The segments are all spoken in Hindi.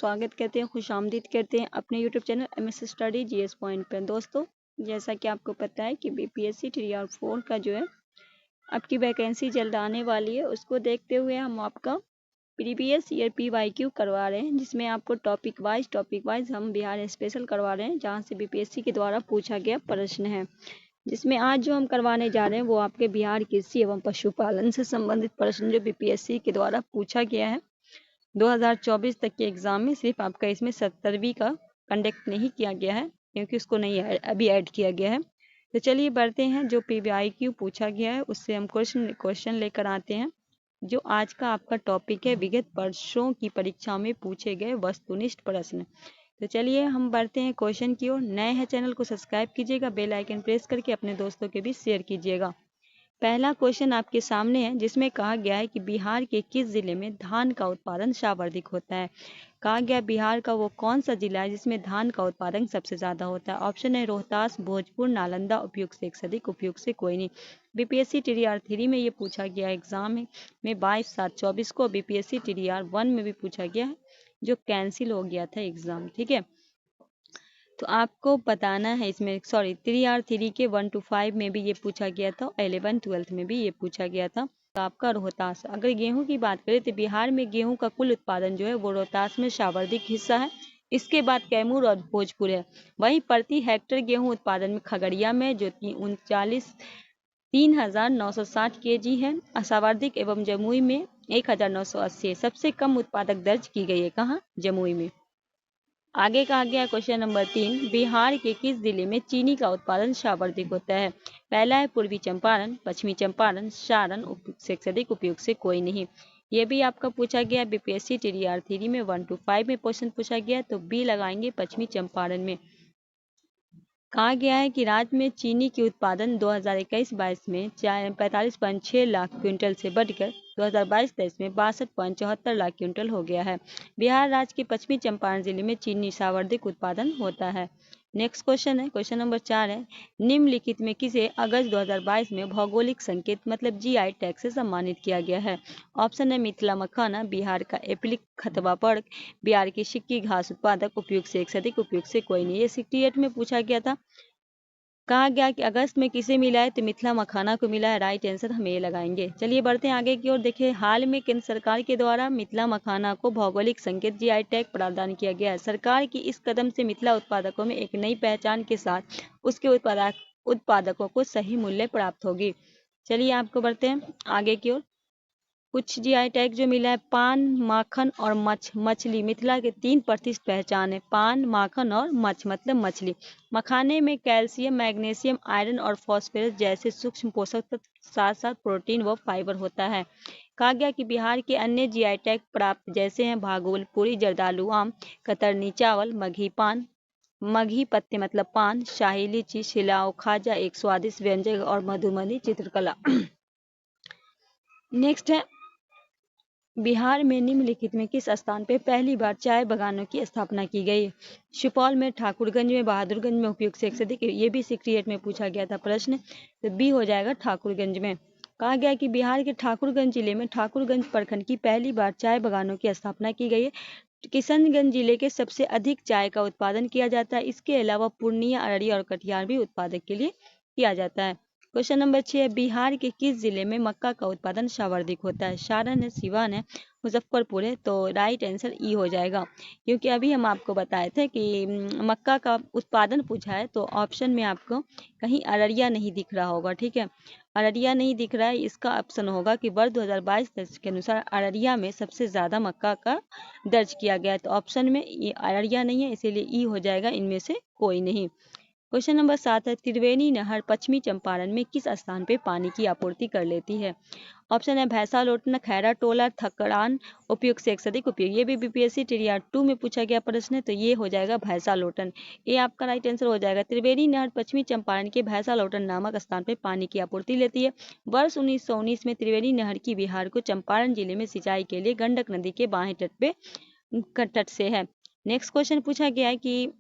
स्वागत करते हैं, खुशामदीद करते हैं अपने YouTube channel MS study GS point पर। दोस्तों, जैसा कि आपको पता है कि बीपीएससी 3 और 4 का जो है आपकी वैकेंसी जल्द आने वाली है, उसको देखते हुए हम आपका प्रीवियस ईयर पीवाईक्यू करवा रहे हैं, जिसमें आपको टॉपिक वाइज हम बिहार स्पेशल करवा रहे हैं, जहाँ से बीपीएससी के द्वारा पूछा गया प्रश्न है। जिसमें आज जो हम करवाने जा रहे हैं वो आपके बिहार कृषि एवं पशुपालन से संबंधित प्रश्न जो बीपीएससी के द्वारा पूछा गया है 2024 तक के एग्जाम में। सिर्फ आपका इसमें 70वीं का कंडक्ट नहीं किया गया है, क्योंकि उसको नहीं अभी ऐड किया गया है। तो चलिए बढ़ते हैं, जो पीवाईक्यू पूछा गया है उससे हम क्वेश्चन लेकर आते हैं। जो आज का आपका टॉपिक है विगत वर्षों की परीक्षा में पूछे गए वस्तुनिष्ठ प्रश्न। तो चलिए हम बढ़ते हैं क्वेश्चन की ओर। नए हैं चैनल को सब्सक्राइब कीजिएगा, बेल आइकन प्रेस करके अपने दोस्तों के बीच शेयर कीजिएगा। पहला क्वेश्चन आपके सामने है, जिसमें कहा गया है कि बिहार के किस जिले में धान का उत्पादन सर्वाधिक होता है। कहा गया बिहार का वो कौन सा जिला है जिसमें धान का उत्पादन सबसे ज्यादा होता है। ऑप्शन है रोहतास, भोजपुर, नालंदा, उपयुक्त से एक अधिक, उपयुक्त से कोई नहीं। बीपीएससी टीडीआर 3 में ये पूछा गया एग्जाम में 22/7/24 को। बीपीएससी टीडीआर 1 में भी पूछा गया है, जो कैंसिल हो गया था एग्जाम। ठीक है, तो आपको बताना है इसमें, सॉरी 3R3 के 1 to 5 में भी ये पूछा गया था, 11 12 में भी ये पूछा गया था। तो आपका रोहतास। अगर गेहूं की बात करें तो बिहार में गेहूं का कुल उत्पादन जो है वो रोहतास में सर्वाधिक हिस्सा है। इसके बाद कैमूर और भोजपुर है। वहीं प्रति हेक्टेयर गेहूं उत्पादन में खगड़िया में जो 3960 kg है सर्वाधिक, एवं जमुई में 1980 है। सबसे कम उत्पादक दर्ज की गई है कहाँ? जमुई में। आगे कहा गया क्वेश्चन नंबर 3, बिहार के किस जिले में चीनी का उत्पादन सर्वाधिक होता है। पहला है पूर्वी चंपारण, पश्चिमी चंपारण, सारण, उपयुक्त से अधिक, उपयुक्त से कोई नहीं। ये भी आपका पूछा गया बीपीएससी टीडीआर 3 में 1 to 5 में क्वेश्चन पूछा गया, तो बी लगाएंगे पश्चिमी चंपारण में। कहा गया है कि राज्य में चीनी के उत्पादन 2021-22 में 45.6 लाख क्विंटल से बढ़कर 2022-23 में 62.74 लाख क्विंटल हो गया है। बिहार राज्य के पश्चिमी चंपारण जिले में चीनी सर्वाधिक उत्पादन होता है। नेक्स्ट क्वेश्चन है, क्वेश्चन नंबर 4 है, निम्नलिखित में किसे अगस्त 2022 में भौगोलिक संकेत मतलब जीआई टैग से सम्मानित किया गया है। ऑप्शन है मिथिला मखाना, बिहार का एप्लिक खतबा पर्क, बिहार की सिक्की घास उत्पादक, उपयुक्त से एक से अधिक, उपयुक्त से कोई नहीं। ये 68 में पूछा गया था। कहा गया कि अगस्त में किसे मिला है, तो मिथिला मखाना को मिला है। राइट आंसर हम ये लगाएंगे। चलिए बढ़ते हैं आगे की ओर। देखिए, हाल में केंद्र सरकार के द्वारा मिथिला मखाना को भौगोलिक संकेत जीआई टैग प्रदान किया गया है। सरकार की इस कदम से मिथिला उत्पादकों में एक नई पहचान के साथ उसके उत्पादकों को सही मूल्य प्राप्त होगी। चलिए आपको बढ़ते हैं आगे की ओर। कुछ जीआई टैग जो मिला है, पान, माखन और मछली। मिथिला के 3 प्रतिष्ठित पहचान है, पान, माखन और मतलब मछली। मखाने में कैल्शियम, मैग्नीशियम, आयरन और फास्फोरस जैसे सूक्ष्म पोषक तत्व साथ साथ प्रोटीन व फाइबर होता है। कहा गया कि बिहार के अन्य जीआई टैग प्राप्त जैसे हैं भागलपुरी जर्दालू आम, कतरनी चावल, मघी पान, मघी पत्ते मतलब पान, शाही लीची, शिलाओ खाजा एक स्वादिष्ट व्यंजन और मधुबनी चित्रकला। नेक्स्ट है, बिहार में निम्नलिखित में किस स्थान पर पहली बार चाय बागानों की स्थापना की गई। सुपौल में, ठाकुरगंज में, बहादुरगंज में, उपयुक्त से एक से अधिक। ये भी 68 में पूछा गया था प्रश्न, तो बी हो जाएगा ठाकुरगंज में। कहा गया कि बिहार के ठाकुरगंज जिले में ठाकुरगंज प्रखंड की पहली बार चाय बागानों की स्थापना की गई है। किशनगंज जिले के सबसे अधिक चाय का उत्पादन किया जाता है। इसके अलावा पूर्णिया, अररिया और कटिहार भी उत्पादक के लिए किया जाता है। क्वेश्चन नंबर 6, बिहार के किस जिले में मक्का का उत्पादन सर्वाधिक होता है। सारण है, सीवान है, मुजफ्फरपुर है। तो राइट आंसर ई हो जाएगा, क्योंकि अभी हम आपको बताए थे कि मक्का का उत्पादन पूछा है, तो ऑप्शन में आपको कहीं अररिया नहीं दिख रहा होगा। ठीक है, अररिया नहीं दिख रहा है, इसका ऑप्शन होगा कि वर्ष 2022 के अनुसार अररिया में सबसे ज्यादा मक्का का दर्ज किया गया है। तो ऑप्शन में ये अररिया नहीं है, इसीलिए ई हो जाएगा, इनमें से कोई नहीं। क्वेश्चन नंबर 7 है, त्रिवेणी नहर पश्चिमी चंपारण में किस स्थान पे पानी की आपूर्ति कर लेती है। ऑप्शन है भैंसा लोटना, खैरा टोला, थकड़ान, उपयुक्त से एक से अधिक, उपयुक्त। ये भी बीपीएससी टीडीआर 2 में पूछा गया प्रश्न है, तो ये हो जाएगा भैंसा लोटन। ये आपका राइट आंसर हो जाएगा। त्रिवेणी नहर पश्चिमी चंपारण के भैंसा लोटन नामक स्थान पर पानी की आपूर्ति लेती है। वर्ष 1919 में त्रिवेणी नहर की बिहार को चंपारण जिले में सिंचाई के लिए गंडक नदी के बाएं तट से है। नेक्स्ट क्वेश्चन पूछा गया है कि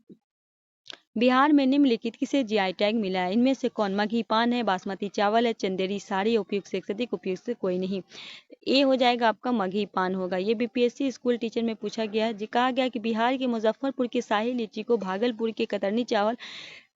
बिहार में निम्नलिखित किसे जीआई टैग मिला है? इनमें से कौन? मगही पान है, बासमती चावल है, चंदेरी साड़ी, उपयुक्त से अधिक, उपयुक्त से कोई नहीं। ए हो जाएगा आपका मगही पान होगा। ये बीपीएससी स्कूल टीचर में पूछा गया है। कहा गया कि बिहार के मुजफ्फरपुर की शाही लीची को भागलपुर के कतरनी चावल,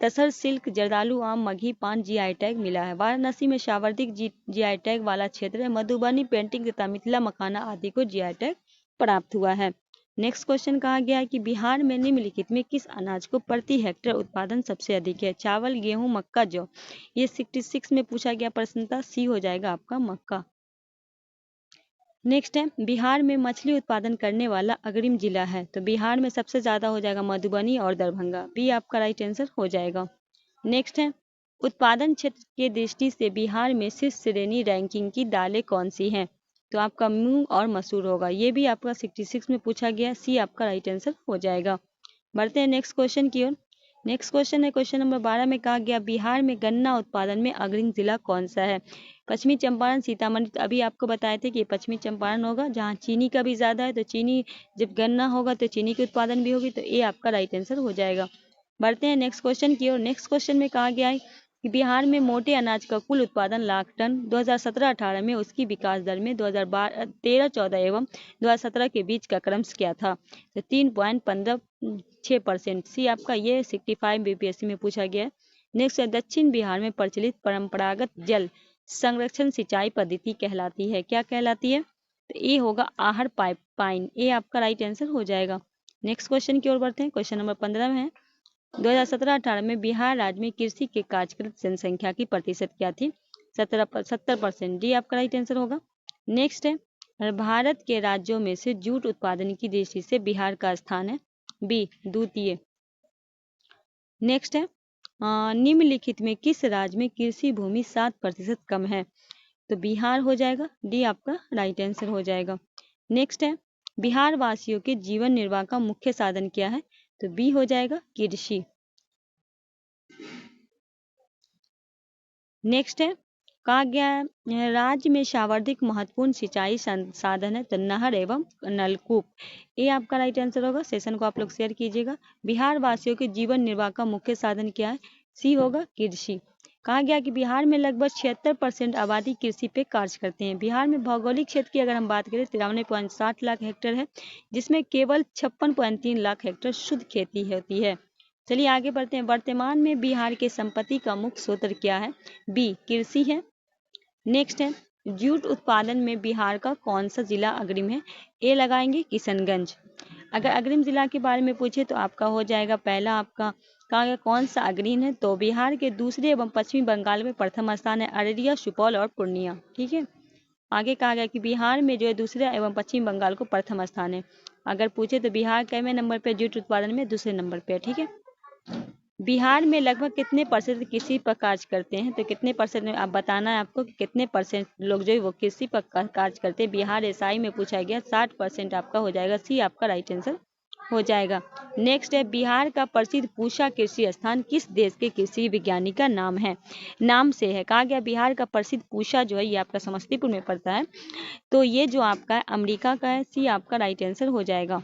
तसर सिल्क, जर्दालू आम, मगही पान जीआई टैग मिला है। वाराणसी में सर्वाधिक जीआई टैग वाला क्षेत्र है। मधुबनी पेंटिंग तथा मिथिला मखाना आदि को जीआई टैग प्राप्त हुआ है। नेक्स्ट क्वेश्चन कहा गया है कि बिहार में निम्नलिखित में किस अनाज को प्रति हेक्टेयर उत्पादन सबसे अधिक है? चावल, गेहूं, मक्का, जौ। ये 66 में पूछा गया प्रश्न था। सी हो जाएगा आपका मक्का। नेक्स्ट है, बिहार में मछली उत्पादन करने वाला अग्रिम जिला है? तो बिहार में सबसे ज्यादा हो जाएगा मधुबनी और दरभंगा। बी आपका राइट आंसर हो जाएगा। नेक्स्ट है, उत्पादन क्षेत्र के दृष्टि से बिहार में शीर्ष श्रेणी रैंकिंग की दालें कौन सी हैं? तो आपका मूंग और मसूर होगा। ये भी आपका 66 में पूछा गया। सी आपका राइट आंसर हो जाएगा। बढ़ते हैं नेक्स्ट क्वेश्चन की ओर। नेक्स्ट क्वेश्चन है क्वेश्चन नंबर 12 में कहा गया बिहार में गन्ना उत्पादन में अग्रणी जिला कौन सा है? पश्चिमी चंपारण, सीतामढ़ी। अभी आपको बताए थे कि पश्चिमी चंपारण होगा, जहाँ चीनी का भी ज्यादा है। तो चीनी, जब गन्ना होगा तो चीनी की उत्पादन भी होगी। तो ये आपका राइट आंसर हो जाएगा। बढ़ते हैं नेक्स्ट क्वेश्चन की ओर। नेक्स्ट क्वेश्चन में कहा गया है कि बिहार में मोटे अनाज का कुल उत्पादन लाख टन 2017-18 में उसकी विकास दर में 2013-14 एवं 2017 के बीच का क्रम क्या था? तो 3.15%। सी आपका ये 65 बीपीएससी में पूछा गया है। नेक्स्ट है, दक्षिण बिहार में प्रचलित परंपरागत जल संरक्षण सिंचाई पद्धति कहलाती है? क्या कहलाती है? तो ये होगा आहर पाइपलाइन। ये आपका राइट आंसर हो जाएगा। नेक्स्ट क्वेश्चन की ओर बढ़ते हैं। क्वेश्चन नंबर 15 में है 2017-18 में बिहार राज्य में कृषि के कार्यरत जनसंख्या की प्रतिशत क्या थी? 70%। डी आपका राइट आंसर होगा। नेक्स्ट है, भारत के राज्यों में से जूट उत्पादन की दृष्टि से बिहार का स्थान है? बी द्वितीय। नेक्स्ट है, निम्नलिखित में किस राज्य में कृषि भूमि 7% कम है? तो बिहार हो जाएगा। डी आपका राइट आंसर हो जाएगा। नेक्स्ट है, बिहार वासियों के जीवन निर्वाह का मुख्य साधन क्या है? तो बी हो जाएगा कृषि। नेक्स्ट है, कहा गया है राज्य में सर्वाधिक महत्वपूर्ण सिंचाई साधन है? तो नहर एवं नलकूप। ये आपका राइट आंसर होगा। सेशन को आप लोग शेयर कीजिएगा। बिहार वासियों के जीवन निर्वाह का मुख्य साधन क्या है? सी होगा कृषि। कहा गया कि बिहार में लगभग 76% आबादी कृषि पे कार्य करते हैं। बिहार में भौगोलिक क्षेत्र की अगर हम बात करें 53.60 लाख हेक्टेयर है, जिसमें केवल 56.3 लाख हेक्टेयर शुद्ध खेती होती है। चलिए आगे बढ़ते हैं। वर्तमान में बिहार के संपत्ति का मुख्य स्रोत क्या है? बी कृषि है। नेक्स्ट है, जूट उत्पादन में बिहार का कौन सा जिला अग्रिम है? ए लगाएंगे किशनगंज। अगर अग्रिम जिला के बारे में पूछे तो आपका हो जाएगा पहला आपका कहा गया कौन सा अग्रीण है? तो बिहार के दूसरे एवं पश्चिमी बंगाल में प्रथम स्थान है अररिया, सुपौल और पूर्णिया। ठीक है। आगे कहा गया कि बिहार में जो है दूसरे एवं पश्चिम बंगाल को प्रथम स्थान है। अगर पूछे तो बिहार कैवें नंबर पे? जूट उत्पादन में दूसरे नंबर पे। ठीक है। बिहार में लगभग कितने परसेंट कृषि पर कार्य करते हैं? तो कितने परसेंट में आप बताना है आपको कि कितने परसेंट लोग जो है वो कृषि पर कार्य करते हैं। बिहार एसआई में पूछा गया 60% आपका हो जाएगा। सी आपका राइट आंसर हो जाएगा। नेक्स्ट है, बिहार का प्रसिद्ध पूसा कृषि स्थान किस देश के कृषि विज्ञानी का नाम से है? कहा गया बिहार का प्रसिद्ध पूसा जो है ये आपका समस्तीपुर में पड़ता है। तो ये जो आपका है अमेरिका का है। सी आपका राइट आंसर हो जाएगा।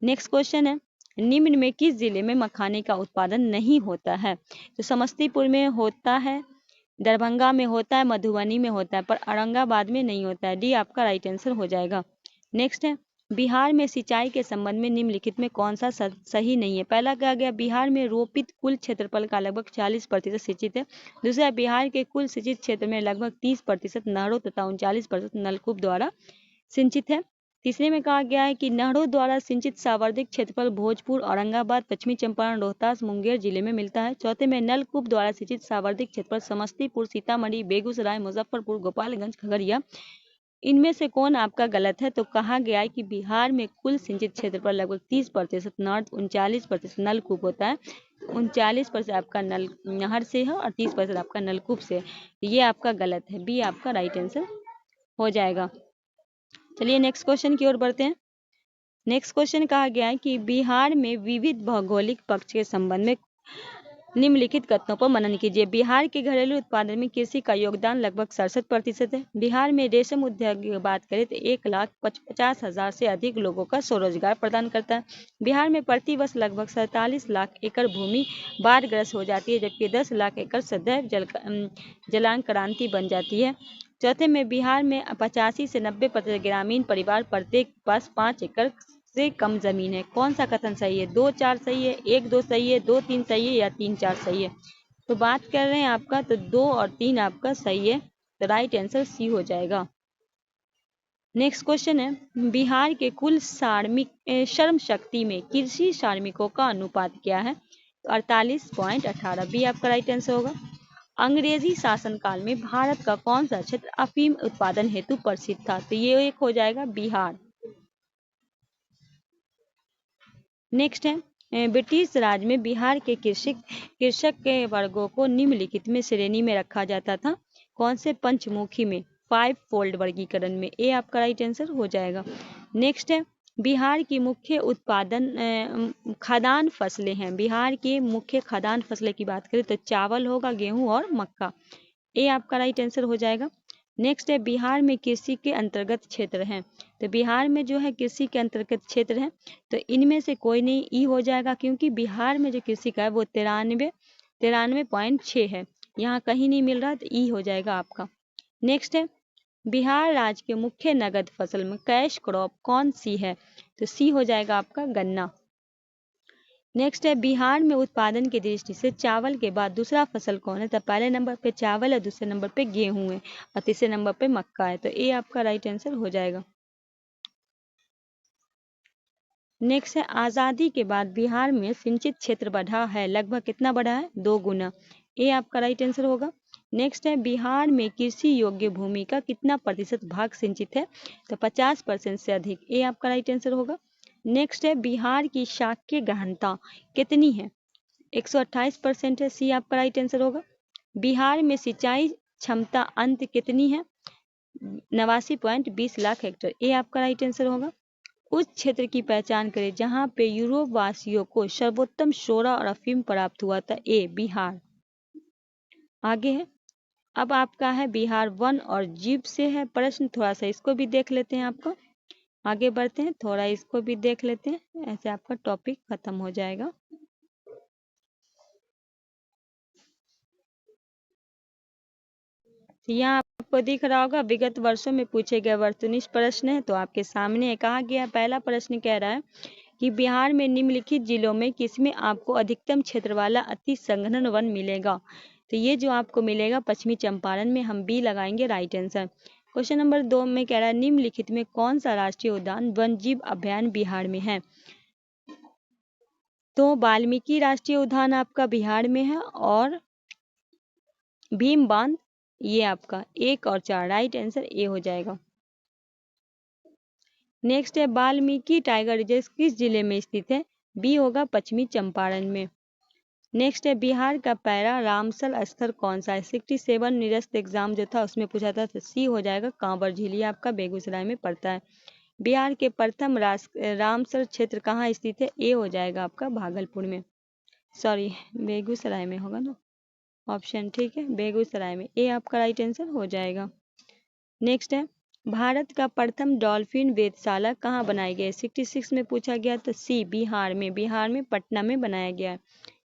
नेक्स्ट क्वेश्चन है, निम्न में किस जिले में मखाने का उत्पादन नहीं होता है? तो समस्तीपुर में होता है, दरभंगा में होता है, मधुबनी में होता है, पर औरंगाबाद में नहीं होता है। डी आपका राइट आंसर हो जाएगा। नेक्स्ट है, बिहार में सिंचाई के संबंध में निम्नलिखित में कौन सा सही नहीं है? पहला कहा गया बिहार में रोपित कुल क्षेत्रफल का लगभग 40% सिंचित है। दूसरा, बिहार के कुल सिंचित क्षेत्र में लगभग 30% नहरों तथा 39% नलकूप द्वारा सिंचित है। तीसरे में कहा गया है कि नहरों द्वारा सिंचित सर्वाधिक क्षेत्रफल भोजपुर, औरंगाबाद, पश्चिमी चंपारण, रोहतास, मुंगेर जिले में मिलता है। चौथे में नलकूप द्वारा सिंचित सर्वाधिक क्षेत्रफल समस्तीपुर, सीतामढ़ी, बेगूसराय, मुजफ्फरपुर, गोपालगंज, खगड़िया। इनमें से कौन आपका गलत है? तो कहा गया है कि बिहार में कुल सिंचित क्षेत्रफल लगभग 30% नहर, 39% नलकूप होता है। 39% आपका नहर से है और 30% आपका नलकूप से। ये आपका गलत है। बी आपका राइट आंसर हो जाएगा। चलिए नेक्स्ट क्वेश्चन की ओर बढ़ते हैं। नेक्स्ट क्वेश्चन कहा गया है कि बिहार में विविध भौगोलिक पक्ष के संबंध में निम्नलिखित कथनों पर मनन कीजिए। बिहार के घरेलू उत्पादन में कृषि का योगदान लगभग 67% है। बिहार में रेशम उद्योग की बात करें तो 1,50,000 से अधिक लोगों का स्वरोजगार प्रदान करता है। बिहार में प्रति वर्ष लगभग 47 लाख एकड़ भूमि बाढ़ग्रस्त हो जाती है, जबकि 10 लाख एकड़ सदैव जलाक्रांति बन जाती है। चौथे में बिहार में 85 से 90% ग्रामीण परिवार प्रत्येक के पास 5 एकड़ से कम जमीन है। कौन सा कथन सही है? 2-4 सही है, 1-2 सही है, 2-3 सही है या 3-4 सही है? तो बात कर रहे हैं आपका, तो 2 और 3 आपका सही है, तो राइट आंसर सी हो जाएगा। नेक्स्ट क्वेश्चन है, बिहार के कुल श्रम शक्ति में कृषि श्रमिकों का अनुपात क्या है? तो 48.18 बी आपका राइट आंसर होगा। अंग्रेजी शासनकाल में भारत का कौन सा क्षेत्र अफीम उत्पादन हेतु प्रसिद्ध था? तो ये एक हो जाएगा बिहार। नेक्स्ट है, ब्रिटिश राज में बिहार के कृषक के वर्गों को निम्नलिखित में श्रेणी में रखा जाता था। कौन से? पंचमुखी में, 5 फोल्ड वर्गीकरण में। ए आपका राइट आंसर हो जाएगा। नेक्स्ट है, बिहार की मुख्य उत्पादन खाद्यान्न फसलें हैं। बिहार के मुख्य खाद्यान्न फसलें की बात करें तो चावल होगा, गेहूं और मक्का। ए आपका राइट आंसर हो जाएगा। नेक्स्ट है, बिहार में कृषि के अंतर्गत क्षेत्र हैं। तो बिहार में जो है कृषि के अंतर्गत क्षेत्र है, तो इनमें से कोई नहीं, ई हो जाएगा, क्योंकि बिहार में जो कृषि का है वो 93.6 है, यहाँ कहीं नहीं मिल रहा, तो ई हो जाएगा आपका। नेक्स्ट है, बिहार राज्य के मुख्य नगद फसल में कैश क्रॉप कौन सी है? तो सी हो जाएगा आपका गन्ना। नेक्स्ट है, बिहार में उत्पादन की दृष्टि से चावल के बाद दूसरा फसल कौन है? तो पहले नंबर पे चावल है, दूसरे नंबर पे गेहूं है और तीसरे नंबर पे मक्का है, तो ये आपका राइट आंसर हो जाएगा। नेक्स्ट है, आज़ादी के बाद बिहार में सिंचित क्षेत्र बढ़ा है, लगभग कितना बढ़ा है? 2 गुना। ये आपका राइट आंसर होगा। नेक्स्ट है, बिहार में कृषि योग्य भूमि का कितना प्रतिशत भाग सिंचित है? तो 50% से अधिक। ये आपका राइट आंसर होगा। नेक्स्ट है, बिहार की शाक्य गहनता कितनी है? 128% है। सी आपका राइट आंसर होगा। बिहार में सिंचाई क्षमता अंत कितनी है? 89.20 लाख हेक्टेयर। ये आपका राइट आंसर होगा। उस क्षेत्र की पहचान करें जहां पे यूरोप वासियों को सर्वोत्तम सोडा और अफीम प्राप्त हुआ था। ए बिहार। आगे है, अब आपका है बिहार वन और जीव से है प्रश्न, थोड़ा सा इसको भी देख लेते हैं। आपको आगे बढ़ते हैं, थोड़ा इसको भी देख लेते हैं, ऐसे आपका टॉपिक खत्म हो जाएगा। यहाँ आपको दिख रहा होगा विगत वर्षों में पूछे गए वस्तुनिष्ठ प्रश्न है, तो आपके सामने कहा गया। पहला प्रश्न कह रहा है कि बिहार में निम्नलिखित जिलों में किसमें आपको अधिकतम क्षेत्र वाला अति संघनन वन मिलेगा? तो ये जो आपको मिलेगा पश्चिमी चंपारण में, हम बी लगाएंगे राइट आंसर। क्वेश्चन नंबर 2 में कह रहा है निम्नलिखित में कौन सा राष्ट्रीय उद्यान वन जीव अभ्यारण्य बिहार में है? तो वाल्मीकि राष्ट्रीय उद्यान आपका बिहार में है और भीम बांध, ये आपका 1 और 4 राइट आंसर ए हो जाएगा। नेक्स्ट है, वाल्मीकि टाइगर रिजर्व किस जिले में स्थित है? बी होगा पश्चिमी चंपारण में। नेक्स्ट है, बिहार का पैरा रामसल स्थल कौन सा है? 67 निरस्त एग्जाम जो था उसमें पूछा था, तो सी हो जाएगा कांवर झील, ये आपका बेगूसराय में पड़ता है। बिहार के प्रथम रामसर क्षेत्र कहाँ स्थित है? ए हो जाएगा आपका भागलपुर में, सॉरी बेगूसराय में होगा ना ऑप्शन, ठीक है, बेगूसराय में। ए आपका राइट आंसर हो जाएगा। नेक्स्ट है, भारत का प्रथम डॉल्फिन वेधशाला कहाँ बनाई गई? 66 में पूछा गया, तो सी बिहार में पटना में बनाया गया है।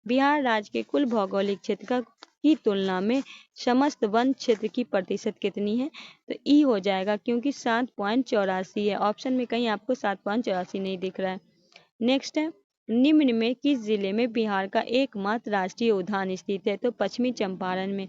बिहार राज्य के कुल भौगोलिक क्षेत्र की तुलना में समस्त वन क्षेत्र की प्रतिशत कितनी है? तो ई हो जाएगा, क्योंकि 7.84 है। ऑप्शन में कहीं आपको 7.84 नहीं दिख रहा है। नेक्स्ट है, निम्न में किस जिले में बिहार का एकमात्र राष्ट्रीय उद्यान स्थित है? तो पश्चिमी चंपारण में।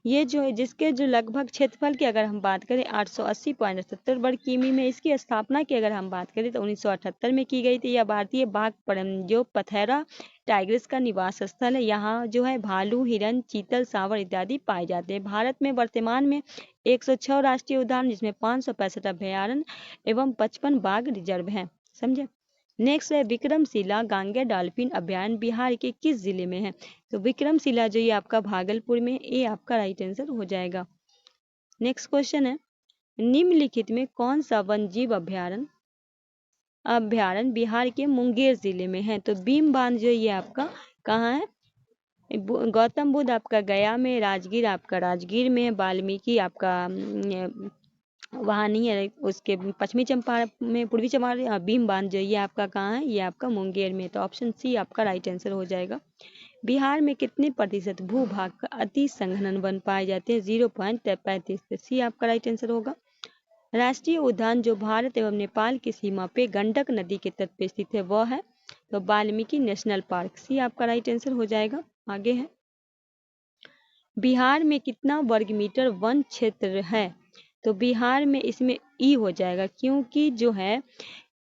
ये जो है जिसके जो लगभग क्षेत्रफल की अगर हम बात करें 880.70 वर्ग किमी में, इसकी स्थापना की अगर हम बात करें तो 1978 में की गई थी। यह भारतीय बाघ जो पथेरा टाइग्रिस का निवास स्थल है। यहाँ जो है भालू, हिरन, चीतल, सांवर इत्यादि पाए जाते हैं। भारत में वर्तमान में 106 राष्ट्रीय उद्यान, जिसमें 565 अभ्यारण्य एवं 55 बाघ रिजर्व हैं। समझे। नेक्स्ट है, विक्रमशिला गांगे डॉल्फिन अभ्यारण्य बिहार के किस जिले में है? तो विक्रमशिला जो ये आपका भागलपुर में, ये आपका राइट आंसर हो जाएगा। नेक्स्ट क्वेश्चन है, निम्नलिखित में कौन सा वन जीव अभ्यारण्य बिहार के मुंगेर जिले में है? तो भीम बांध जो ये आपका कहाँ है? गौतम बुद्ध आपका गया में, राजगीर आपका राजगीर में, वाल्मीकि आपका वहाँ नहीं है, उसके पश्चिमी चंपारण में, पूर्वी चंपारण, और भीमबांध जो ये आपका कहाँ है, ये आपका मुंगेर में। तो ऑप्शन सी आपका राइट आंसर हो जाएगा। बिहार में कितने प्रतिशत भूभाग का अति संघनन वन पाए जाते हैं? 0.35। सी आपका राइट आंसर होगा। राष्ट्रीय उद्यान जो भारत एवं नेपाल की सीमा पे गंडक नदी के तट पे स्थित है वह है, तो वाल्मीकि नेशनल पार्क। सी आपका राइट आंसर हो जाएगा। आगे है, बिहार में कितना वर्ग मीटर वन क्षेत्र है? तो बिहार में इसमें ई हो जाएगा, क्योंकि जो है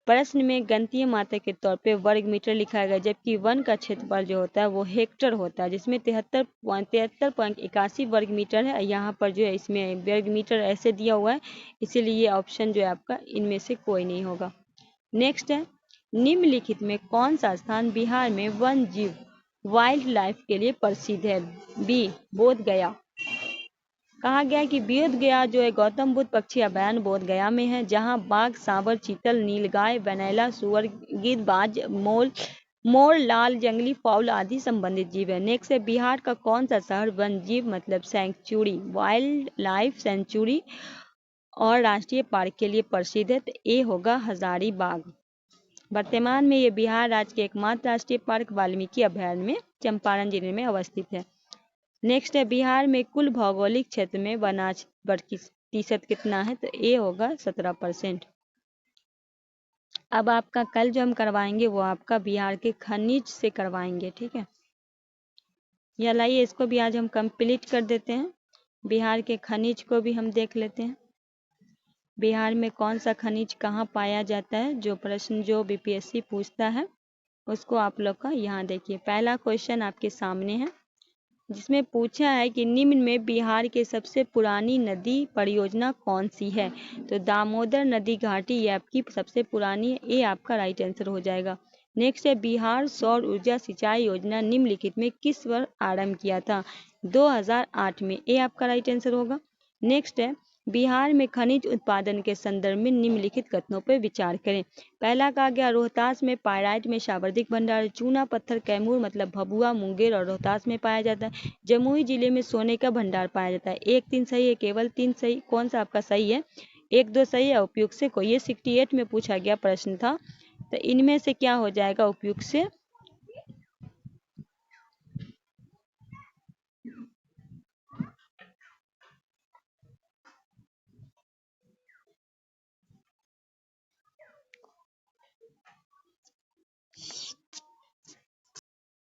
प्रश्न में गणितीय मात्रा के तौर पे वर्ग मीटर लिखा गया, जबकि वन का क्षेत्रफल जो होता है वो हेक्टर होता है, जिसमें 73.81 वर्ग मीटर है। यहाँ पर जो है इसमें वर्ग मीटर ऐसे दिया हुआ है, इसीलिए ये ऑप्शन जो है आपका इनमें से कोई नहीं होगा। नेक्स्ट है, निम्नलिखित में कौन सा स्थान बिहार में वन जीव वाइल्ड लाइफ के लिए प्रसिद्ध है? बी बोध गया। कहा गया कि बोध गया जो है गौतम बुद्ध पक्षी अभयारण्य बोध गया में है, जहां बाघ, सांभर, चीतल, नीलगाय, वनैला, सुअर, गिद्ध, बाज, मोर, लाल जंगली फाउल आदि संबंधित जीव है। नेक्स्ट है, बिहार का कौन सा शहर वन जीव मतलब सेंचुरी, वाइल्ड लाइफ सेंचुरी और राष्ट्रीय पार्क के लिए प्रसिद्ध है? तो ए होगा हजारीबाग। वर्तमान में ये बिहार राज्य के एकमात्र राष्ट्रीय पार्क वाल्मीकि अभयारण्य में चंपारण जिले में अवस्थित है। नेक्स्ट है, बिहार में कुल भौगोलिक क्षेत्र में वनांचल प्रतिशत कितना है? तो ए होगा 17%। अब आपका कल जो हम करवाएंगे वो आपका बिहार के खनिज से करवाएंगे, ठीक है। या लाइए इसको भी आज हम कंप्लीट कर देते हैं, बिहार के खनिज को भी हम देख लेते हैं। बिहार में कौन सा खनिज कहाँ पाया जाता है, जो प्रश्न जो बीपीएससी पूछता है उसको आप लोग का यहाँ देखिए। पहला क्वेश्चन आपके सामने है, जिसमें पूछा है कि निम्न में बिहार के सबसे पुरानी नदी परियोजना कौन सी है? तो दामोदर नदी घाटी ये आपकी सबसे पुरानी है, ये आपका राइट आंसर हो जाएगा। नेक्स्ट है, बिहार सौर ऊर्जा सिंचाई योजना निम्नलिखित में किस वर्ष आरंभ किया था? 2008 में, ये आपका राइट आंसर होगा। नेक्स्ट है, बिहार में खनिज उत्पादन के संदर्भ में निम्नलिखित कथनों पर विचार करें। पहला कहा गया, रोहतास में पायराइट में सर्वाधिक भंडार, चूना पत्थर कैमूर मतलब भभुआ, मुंगेर और रोहतास में पाया जाता है। जमुई जिले में सोने का भंडार पाया जाता है। 1 3 सही है, केवल 3 सही। कौन सा आपका सही है? 1 2 सही है, उपयुक्त से कोई। ये 68 में पूछा गया प्रश्न था, तो इनमें से क्या हो जाएगा? उपयुक्त से